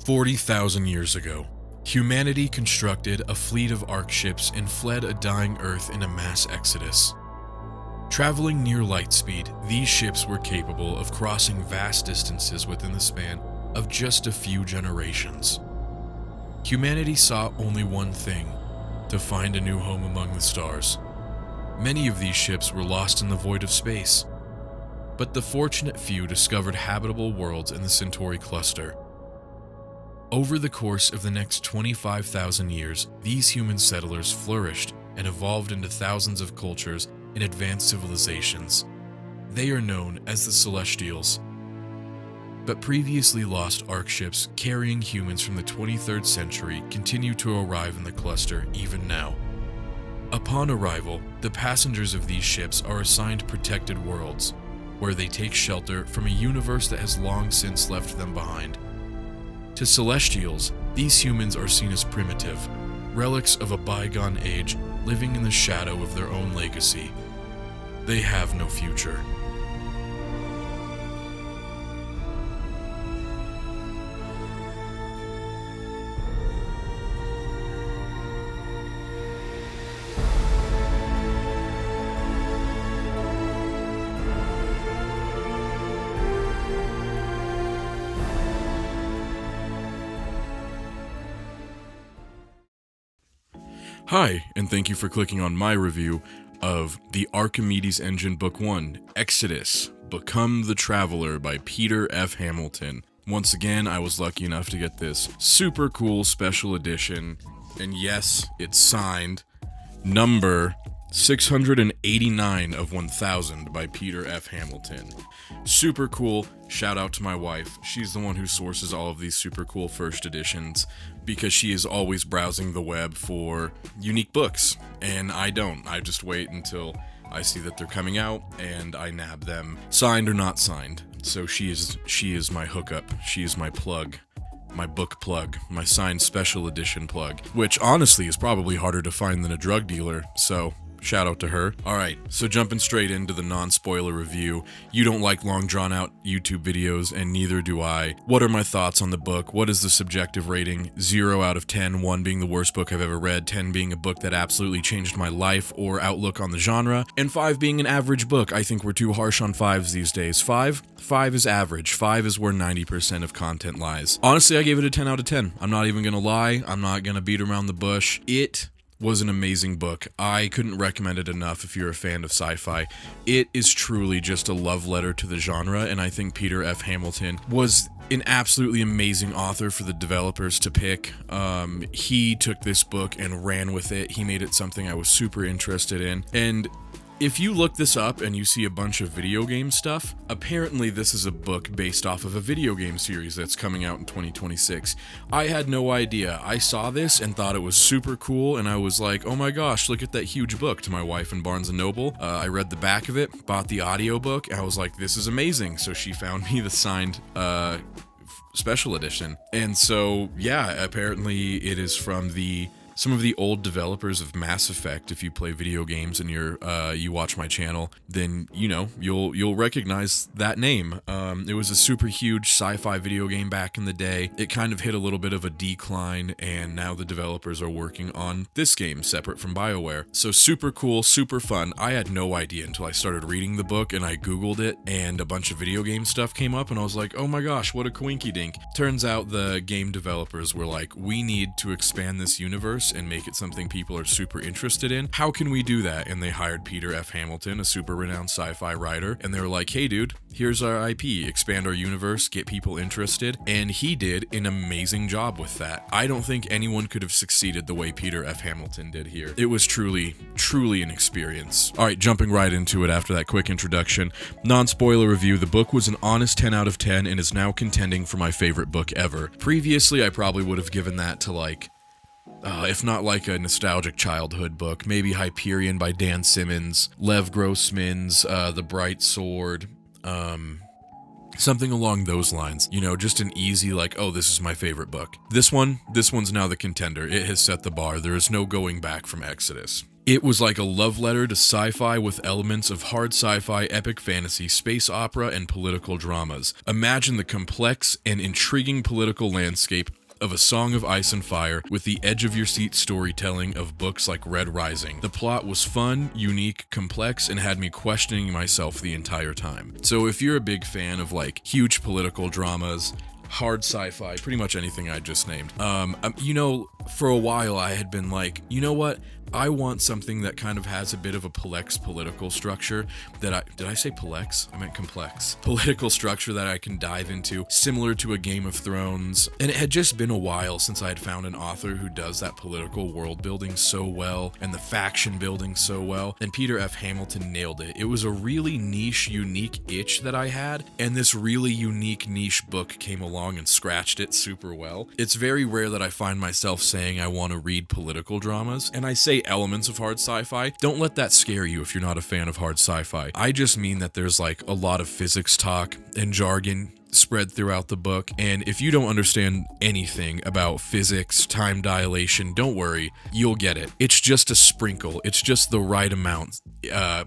40,000 years ago, humanity constructed a fleet of ark ships and fled a dying Earth in a mass exodus. Traveling near light speed, these ships were capable of crossing vast distances within the span of just a few generations. Humanity sought only one thing: to find a new home among the stars. Many of these ships were lost in the void of space, but the fortunate few discovered habitable worlds in the Centauri cluster. Over the course of the next 25,000 years, these human settlers flourished and evolved into thousands of cultures and advanced civilizations. They are known as the Celestials. But previously lost ark ships carrying humans from the 23rd century continue to arrive in the cluster even now. Upon arrival, the passengers of these ships are assigned protected worlds, where they take shelter from a universe that has long since left them behind. To Celestials, these humans are seen as primitive, relics of a bygone age living in the shadow of their own legacy. They have no future. Hi, and thank you for clicking on my review of the Archimedes Engine Book 1, Exodus, Become the Traveler by Peter F. Hamilton. Once again, I was lucky enough to get this super cool special edition, and yes, it's signed, number 689 of 1000 by Peter F. Hamilton. Super cool. Shout out to my wife. She's the one who sources all of these super cool first editions because she is always browsing the web for unique books, and I don't. I just wait until I see that they're coming out and I nab them, signed or not signed. So she is my hookup. She is my plug. My book plug, my signed special edition plug, which honestly is probably harder to find than a drug dealer, so shout out to her. Alright, so jumping straight into the non-spoiler review. You don't like long drawn out YouTube videos, and neither do I. What are my thoughts on the book? What is the subjective rating? 0 out of 10, 1 being the worst book I've ever read, 10 being a book that absolutely changed my life or outlook on the genre, and 5 being an average book. I think we're too harsh on 5s these days. 5 is average. 5 is where 90% of content lies. Honestly, I gave it a 10 out of 10. I'm not even gonna lie. I'm not gonna beat around the bush. It was an amazing book. I couldn't recommend it enough if you're a fan of sci-fi. It is truly just a love letter to the genre, and I think Peter F. Hamilton was an absolutely amazing author for the developers to pick. He took this book and ran with it. He made it something I was super interested in, and if you look this up and you see a bunch of video game stuff, apparently this is a book based off of a video game series that's coming out in 2026. I had no idea. I saw this and thought it was super cool, and I was like, oh my gosh, look at that huge book, to my wife in Barnes & Noble. I read the back of it, bought the audiobook, and I was like, this is amazing. So she found me the signed special edition. And so, yeah, apparently it is from some of the old developers of Mass Effect. If you play video games and you watch my channel, then you'll recognize that name. It was a super huge sci-fi video game back in the day. It kind of hit a little bit of a decline, and now the developers are working on this game separate from BioWare. So super cool, super fun. I had no idea until I started reading the book and I googled it, and a bunch of video game stuff came up, and I was like, oh my gosh, what a coinky dink. Turns out the game developers were like, we need to expand this universe and make it something people are super interested in. How can we do that? And they hired Peter F. Hamilton, a super renowned sci-fi writer, and they were like, hey dude, here's our IP, expand our universe, get people interested, and he did an amazing job with that. I don't think anyone could have succeeded the way Peter F. Hamilton did here. It was truly an experience. Alright, jumping right into it after that quick introduction. Non-spoiler review, the book was an honest 10 out of 10 and is now contending for my favorite book ever. Previously, I probably would have given that to if not like a nostalgic childhood book, maybe Hyperion by Dan Simmons, Lev Grossman's The Bright Sword, something along those lines. Just an easy oh, this is my favorite book. This one's now the contender. It has set the bar. There is no going back from Exodus. It was like a love letter to sci-fi with elements of hard sci-fi, epic fantasy, space opera, and political dramas. Imagine the complex and intriguing political landscape of A Song of Ice and Fire with the edge-of-your-seat storytelling of books like Red Rising. The plot was fun, unique, complex, and had me questioning myself the entire time. So if you're a big fan of like huge political dramas, hard sci-fi, pretty much anything I just named, for a while I had been like, you know what? I want something that kind of has a bit of a complex political structure did I say complex? I meant complex. Political structure that I can dive into, similar to a Game of Thrones. And it had just been a while since I had found an author who does that political world building so well and the faction building so well. And Peter F. Hamilton nailed it. It was a really niche, unique itch that I had, and this really unique niche book came along and scratched it super well. It's very rare that I find myself saying I want to read political dramas, and I say elements of hard sci-fi. Don't let that scare you if you're not a fan of hard sci-fi. I just mean that there's like a lot of physics talk and jargon spread throughout the book, and if you don't understand anything about physics, time dilation, don't worry, you'll get it. It's just a sprinkle. It's just the right amount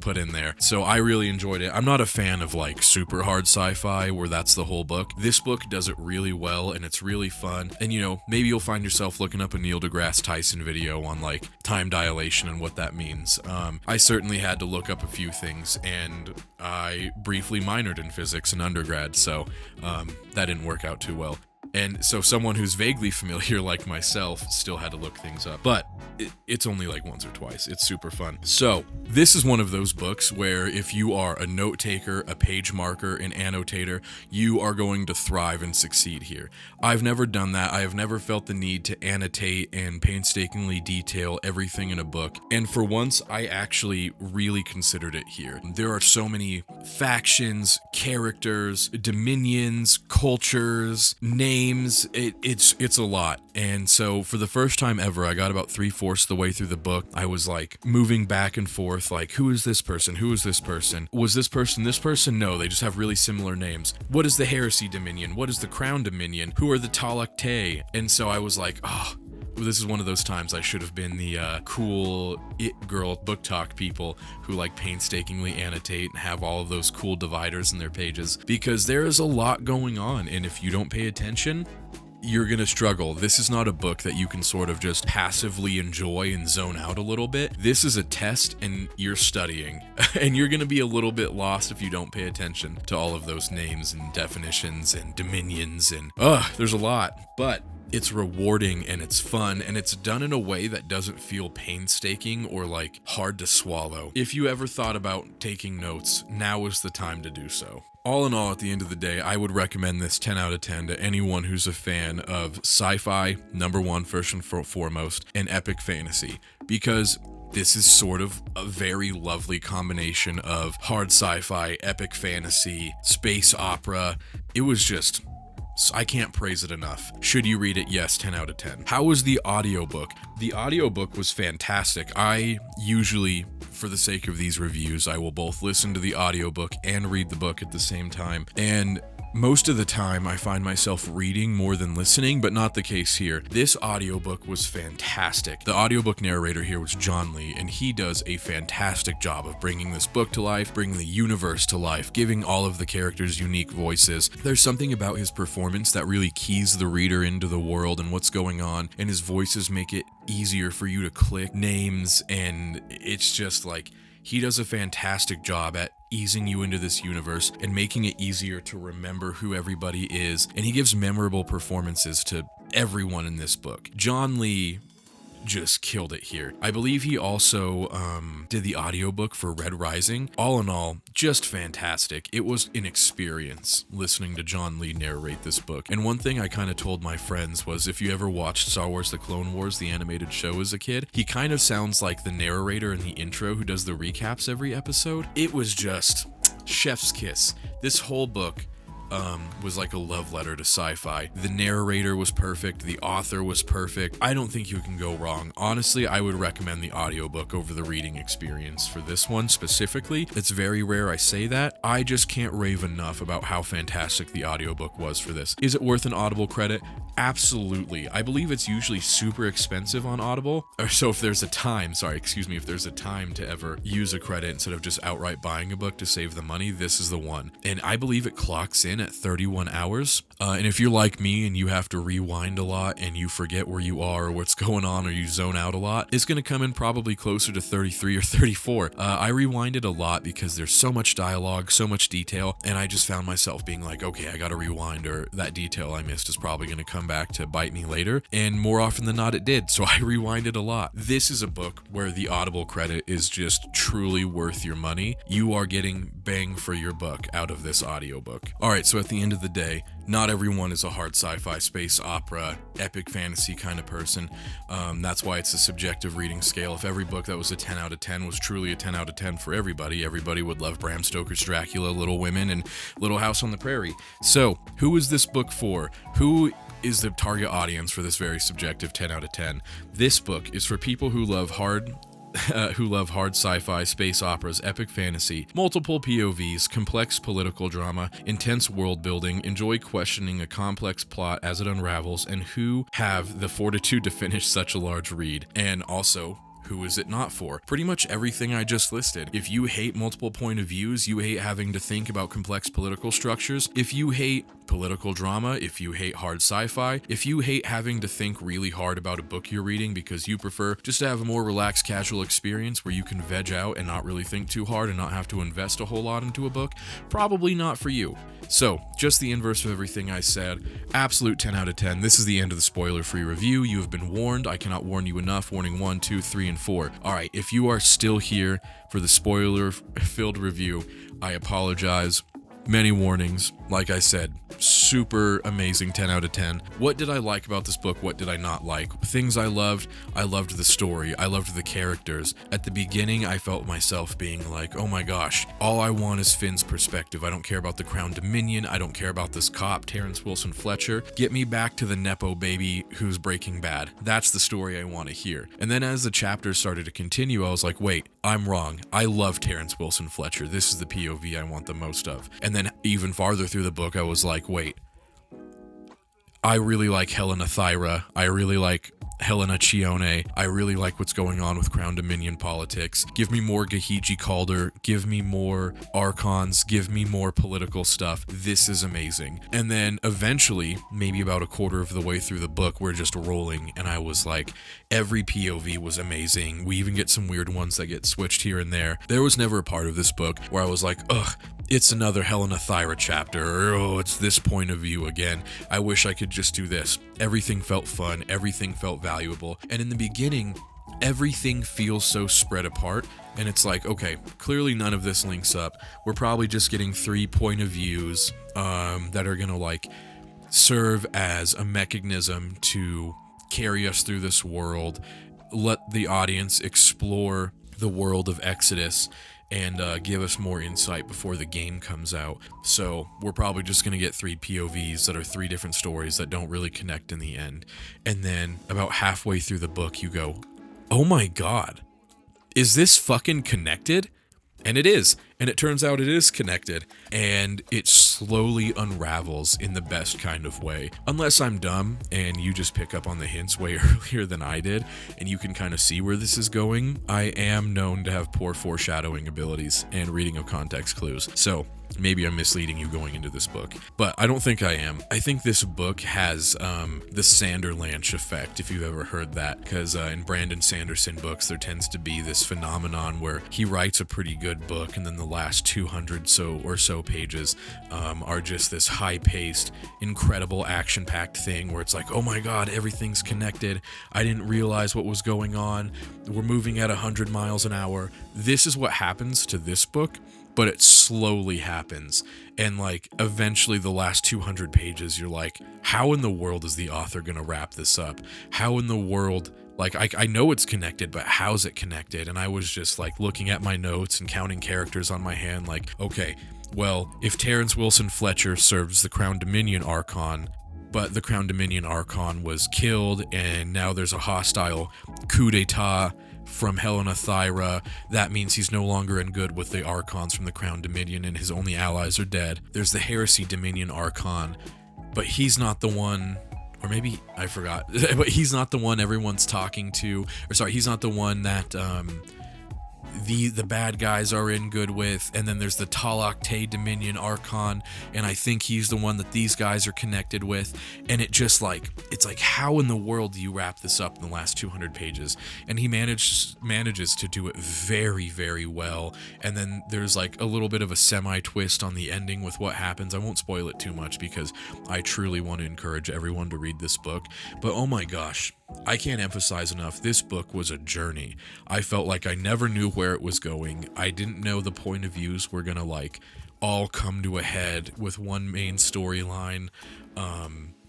put in there. So I really enjoyed it. I'm not a fan of like super hard sci-fi where that's the whole book. This book does it really well, and it's really fun. And maybe you'll find yourself looking up a Neil deGrasse Tyson video on like time dilation and what that means. I certainly had to look up a few things, and I briefly minored in physics in undergrad, so that didn't work out too well. And so someone who's vaguely familiar like myself still had to look things up. But it's only like once or twice. It's super fun. So this is one of those books where if you are a note taker, a page marker, an annotator, you are going to thrive and succeed here. I've never done that. I have never felt the need to annotate and painstakingly detail everything in a book. And for once, I actually really considered it here. There are so many factions, characters, dominions, cultures, names. It's a lot. And so for the first time ever, I got about 3/4 the way through the book. I was like moving back and forth, like, who is this person? Who is this person? Was this person this person? No, they just have really similar names. What is the Heresy Dominion? What is the Crown Dominion? Who are the Talak Te? And so I was like, oh, this is one of those times I should have been the cool it girl book talk people who like painstakingly annotate and have all of those cool dividers in their pages, because there is a lot going on, and if you don't pay attention, you're gonna struggle. This is not a book that you can sort of just passively enjoy and zone out a little bit. This is a test, and you're studying, and you're gonna be a little bit lost if you don't pay attention to all of those names and definitions and dominions, and there's a lot, but it's rewarding and it's fun, and it's done in a way that doesn't feel painstaking or like hard to swallow. If you ever thought about taking notes, now is the time to do so. All in all, at the end of the day, I would recommend this 10 out of 10 to anyone who's a fan of sci-fi, number one, first and foremost, and epic fantasy, because this is sort of a very lovely combination of hard sci-fi, epic fantasy, space opera. It was just, I can't praise it enough. Should you read it? Yes, 10 out of 10. How was the audiobook? The audiobook was fantastic. I usually, for the sake of these reviews, I will both listen to the audiobook and read the book at the same time. And most of the time, I find myself reading more than listening, but not the case here. This audiobook was fantastic. The audiobook narrator here was John Lee, and he does a fantastic job of bringing this book to life, bringing the universe to life, giving all of the characters unique voices. There's something about his performance that really keys the reader into the world and what's going on, and his voices make it easier for you to click names, and it's just like, he does a fantastic job at easing you into this universe and making it easier to remember who everybody is, and he gives memorable performances to everyone in this book. John Lee just killed it here. I believe he also did the audiobook for Red Rising. All in all, just fantastic. It was an experience listening to John Lee narrate this book. And one thing I kind of told my friends was, if you ever watched Star Wars The Clone Wars, the animated show, as a kid, he kind of sounds like the narrator in the intro who does the recaps every episode. It was just chef's kiss. This whole book, was like a love letter to sci-fi. The narrator was perfect. The author was perfect. I don't think you can go wrong. Honestly, I would recommend the audiobook over the reading experience for this one specifically. It's very rare I say that. I just can't rave enough about how fantastic the audiobook was for this. Is it worth an Audible credit? Absolutely. I believe it's usually super expensive on Audible. Or so if there's a time to ever use a credit instead of just outright buying a book to save the money, this is the one. And I believe it clocks in at 31 hours. And if you're like me and you have to rewind a lot and you forget where you are or what's going on or you zone out a lot, it's going to come in probably closer to 33 or 34. I rewinded a lot because there's so much dialogue, so much detail, and I just found myself being like, okay, I got to rewind, or that detail I missed is probably going to come back to bite me later. And more often than not, it did. So I rewinded a lot. This is a book where the Audible credit is just truly worth your money. You are getting bang for your buck out of this audiobook. All right, so at the end of the day, not everyone is a hard sci-fi, space opera, epic fantasy kind of person. That's why it's a subjective reading scale. If every book that was a 10 out of 10 was truly a 10 out of 10 for everybody would love Bram Stoker's Dracula, Little Women, and Little House on the Prairie. So, who is this book for? Who is the target audience for this very subjective 10 out of 10? This book is for people who love hard sci-fi, space operas, epic fantasy, multiple POVs, complex political drama, intense world building, enjoy questioning a complex plot as it unravels, and who have the fortitude to finish such a large read. And also, who is it not for? Pretty much everything I just listed. If you hate multiple point of views, you hate having to think about complex political structures, if you hate political drama, if you hate hard sci-fi, if you hate having to think really hard about a book you're reading because you prefer just to have a more relaxed, casual experience where you can veg out and not really think too hard and not have to invest a whole lot into a book, probably not for you. So, just the inverse of everything I said, absolute 10 out of 10. This is the end of the spoiler-free review. You have been warned. I cannot warn you enough. Warning 1, 2, 3, and 4. Alright, if you are still here for the spoiler-filled review, I apologize. Many warnings. Like I said, super amazing 10 out of 10. What did I like about this book? What did I not like? Things I loved the story. I loved the characters. At the beginning, I felt myself being like, oh my gosh, all I want is Finn's perspective. I don't care about the Crown Dominion. I don't care about this cop, Terrence Wilson Fletcher. Get me back to the Nepo baby who's Breaking Bad. That's the story I want to hear. And then as the chapters started to continue, I was like, wait, I'm wrong. I love Terrence Wilson Fletcher. This is the POV I want the most of. And then even farther through the book, I was like, wait, I really like Helena Thyra. I really like Helena Chione. I really like what's going on with Crown Dominion politics. Give me more Gahiji Calder. Give me more Archons. Give me more political stuff. This is amazing. And then eventually, maybe about a quarter of the way through the book, we're just rolling, and I was like, every POV was amazing. We even get some weird ones that get switched here and there. There was never a part of this book where I was like, ugh, it's another Helena Thyra chapter, or oh, it's this point of view again. I wish I could just do this. Everything felt fun, everything felt valuable, and in the beginning, everything feels so spread apart, and it's like, okay, clearly none of this links up. We're probably just getting 3 point of views that are gonna like serve as a mechanism to carry us through this world, let the audience explore the world of Exodus, and give us more insight before the game comes out. So we're probably just going to get 3 POVs that are 3 different stories that don't really connect in the end. And then about halfway through the book, you go, oh my god, is this fucking connected? And it is. And it turns out it is connected. And it slowly unravels in the best kind of way. Unless I'm dumb and you just pick up on the hints way earlier than I did, and you can kind of see where this is going. I am known to have poor foreshadowing abilities and reading of context clues. So maybe I'm misleading you going into this book, but I don't think I am. I think this book has the Sanderlanche effect, if you've ever heard that, because in Brandon Sanderson books, there tends to be this phenomenon where he writes a pretty good book, and then the last 200 or so pages are just this high-paced, incredible, action-packed thing where it's like, oh my god, everything's connected. I didn't realize what was going on. We're moving at 100 miles an hour. This is what happens to this book, but it slowly happens. And like eventually the last 200 pages, you're like, how in the world is the author gonna wrap this up? How in the world, like I know it's connected, but how's it connected? And I was just like looking at my notes and counting characters on my hand like, okay, Well, if Terrence Wilson Fletcher serves the Crown Dominion Archon, but the Crown Dominion Archon was killed, and now there's a hostile coup d'etat from Helena Thyra. That means he's no longer in good with the Archons from the Crown Dominion, and his only allies are dead. There's the Heresy Dominion Archon, but he's not the one, or maybe I forgot, but he's not the one everyone's talking to, or sorry, he's not the one that the bad guys are in good with. And then there's the Talakte Dominion Archon, and I think he's the one that these guys are connected with. And it's like, how in the world do you wrap this up in the last 200 pages? And he manages to do it very, very well. And then there's like a little bit of a semi-twist on the ending with what happens. I won't spoil it too much because I truly want to encourage everyone to read this book. But oh my gosh, I can't emphasize enough, this book was a journey. I felt like I never knew where it was going. I didn't know the point of views were gonna like all come to a head with one main storyline.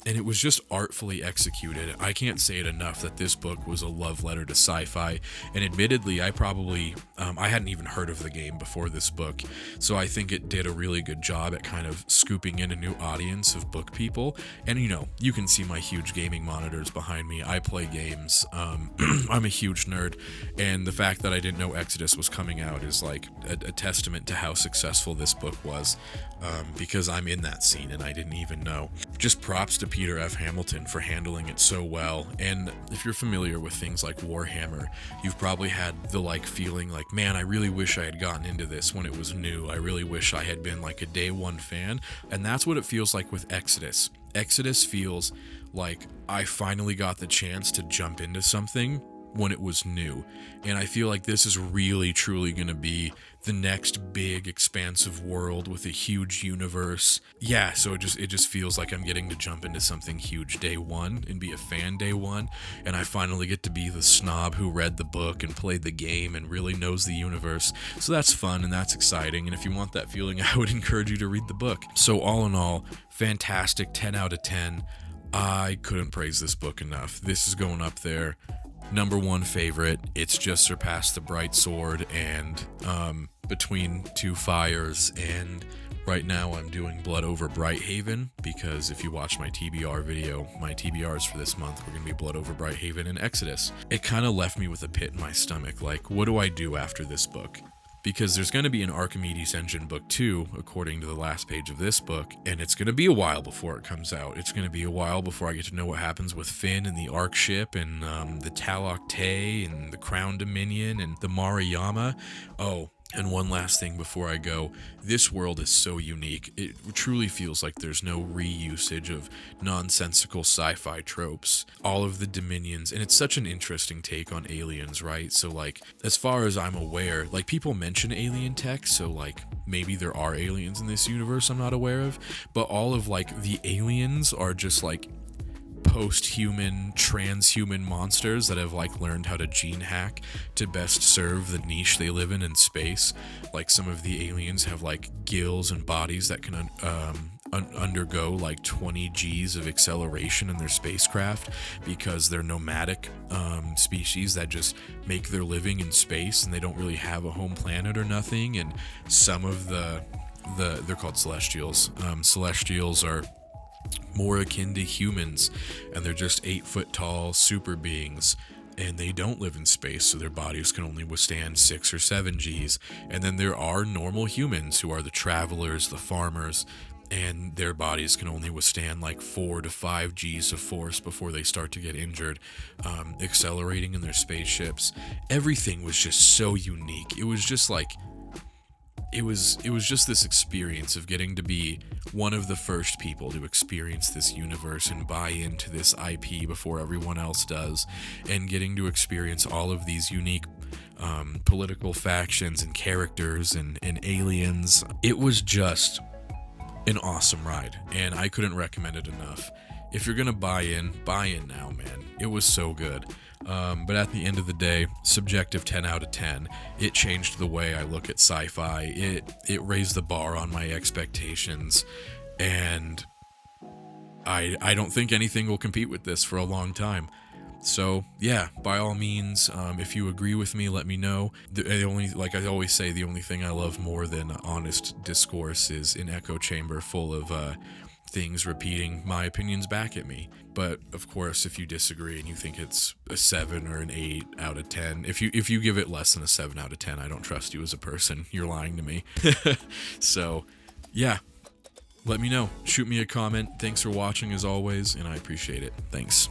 And it was just artfully executed. I can't say it enough that this book was a love letter to sci-fi. And admittedly, I hadn't even heard of the game before this book. So I think it did a really good job at kind of scooping in a new audience of book people. And you can see my huge gaming monitors behind me. I play games. I'm a huge nerd. And the fact that I didn't know Exodus was coming out is like a testament to how successful this book was. Because I'm in that scene and I didn't even know. Just props to Peter F. Hamilton for handling it so well. And if you're familiar with things like Warhammer, you've probably had the feeling like, man, I really wish I had gotten into this when it was new. I really wish I had been like a day one fan. And that's what it feels like with Exodus. Exodus feels like I finally got the chance to jump into something when it was new. And I feel like this is really truly going to be the next big expansive world with a huge universe. Yeah, so it just feels like I'm getting to jump into something huge day one and be a fan day one, and I finally get to be the snob who read the book and played the game and really knows the universe. So that's fun and that's exciting, and if you want that feeling, I would encourage you to read the book. So all in all, fantastic, 10 out of 10. I couldn't praise this book enough. This is going up there. Number one favorite. It's just surpassed The Bright Sword and Between Two Fires, and right now I'm doing Blood Over Brighthaven, because if you watch my TBR video, my TBRs for this month were going to be Blood Over Brighthaven and Exodus. It kind of left me with a pit in my stomach, like, what do I do after this book? Because there's going to be an Archimedes Engine book 2, according to the last page of this book, and it's going to be a while before it comes out. It's going to be a while before I get to know what happens with Finn and the Ark ship and the Talakte and the Crown Dominion and the Maruyama. Oh, and one last thing before I go, this world is so unique. It truly feels like there's no reusage of nonsensical sci-fi tropes. All of the dominions, and it's such an interesting take on aliens, right? So like, as far as I'm aware, like people mention alien tech, so like maybe there are aliens in this universe I'm not aware of, but all of like the aliens are just like post-human, transhuman monsters that have like learned how to gene hack to best serve the niche they live in space. Like some of the aliens have like gills and bodies that can undergo like 20 Gs of acceleration in their spacecraft, because they're nomadic species that just make their living in space and they don't really have a home planet or nothing. And some of they're called celestials. Celestials are more akin to humans, and they're just 8-foot tall super beings, and they don't live in space, so their bodies can only withstand 6 or 7 Gs. And then there are normal humans who are the travelers, the farmers, and their bodies can only withstand like 4 to 5 Gs of force before they start to get injured, accelerating in their spaceships. Everything was just so unique. It was just like, it was just this experience of getting to be one of the first people to experience this universe and buy into this IP before everyone else does, and getting to experience all of these unique political factions and characters and aliens. It was just an awesome ride, and I couldn't recommend it enough. If you're gonna buy in now, man. It was so good. But at the end of the day, subjective 10 out of 10. It changed the way I look at sci-fi. It raised the bar on my expectations, and I don't think anything will compete with this for a long time. So yeah, by all means, if you agree with me, let me know. Like I always say, the only thing I love more than honest discourse is an echo chamber full of things repeating my opinions back at me. But of course, if you disagree and you think it's a 7 or an 8 out of 10, if you give it less than a 7 out of 10, I don't trust you as a person. You're lying to me. So yeah, let me know. Shoot me a comment. Thanks for watching as always, and I appreciate it. Thanks.